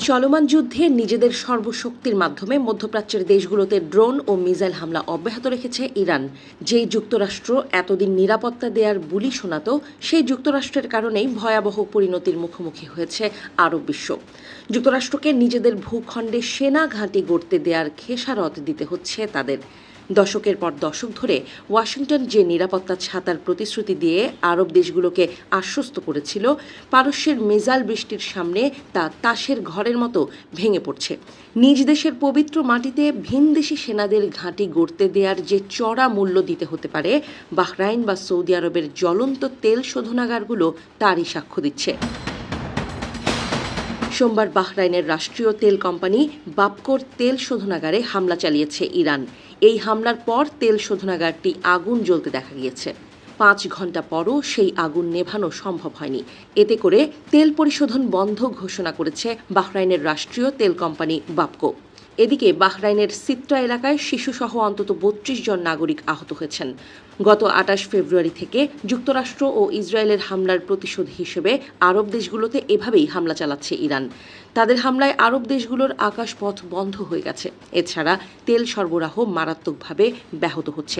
চলমান যুদ্ধে নিজেদের সর্বশক্তির মাধ্যমে মধ্যপ্রাচ্যের দেশগুলোতে ড্রোন ও মিসাইল হামলা অব্যাহত রেখেছে ইরান। যেই যুক্তরাষ্ট্র এতদিন নিরাপত্তা দেওয়ার বুলি শোনাত, সেই যুক্তরাষ্ট্রের কারণেই ভয়াবহ পরিণতির মুখোমুখি হয়েছে আরব বিশ্ব। যুক্তরাষ্ট্রকে নিজেদের ভূখণ্ডে সেনা ঘাঁটি গড়তে দেওয়ার খেসারত দিতে হচ্ছে তাদের। দশকের পর দশক ধরে ওয়াশিংটন যে নিরাপত্তা ছাতার প্রতিশ্রুতি দিয়ে আরব দেশগুলোকে আশ্বস্ত করেছিল, পারস্যের মিসাইল বৃষ্টির সামনে তা তাসের ঘরের মতো ভেঙে পড়ছে। নিজ দেশের পবিত্র মাটিতে ভিনদেশি সেনাদের ঘাঁটি গড়তে দেওয়ার যে চড়া মূল্য দিতে হতে পারে, বাহরাইন বা সৌদি আরবের জ্বলন্ত তেল শোধনাগারগুলো তারই সাক্ষ্য দিচ্ছে। সোমবার বাহরাইনের রাষ্ট্রীয় তেল কোম্পানি বাপকোর তেল শোধনাগারে হামলা চালিয়েছে ইরান। এই হামলার পর তেল শোধনাগারটি আগুন জ্বলতে দেখা গিয়েছে। 5 ঘন্টা পরও সেই আগুন নেভানো সম্ভব হয়নি। এতে করে তেল পরিশোধন বন্ধ ঘোষণা করেছে বাহরাইনের রাষ্ট্রীয় তেল কোম্পানি বাপকো। এদিকে বাহরাইনের সিত্রা এলাকায় শিশুসহ অন্তত 32 জন নাগরিক আহত হয়েছেন। গত 28 ফেব্রুয়ারি থেকে যুক্তরাষ্ট্র ও ইসরায়েলের হামলার প্রতিশোধ হিসেবে আরব দেশগুলোতে এভাবেই হামলা চালাচ্ছে ইরান। তাদের হামলায় আরব দেশগুলোর আকাশপথ বন্ধ হয়ে গেছে। এছাড়া তেল সরবরাহ মারাত্মকভাবে ব্যাহত হচ্ছে।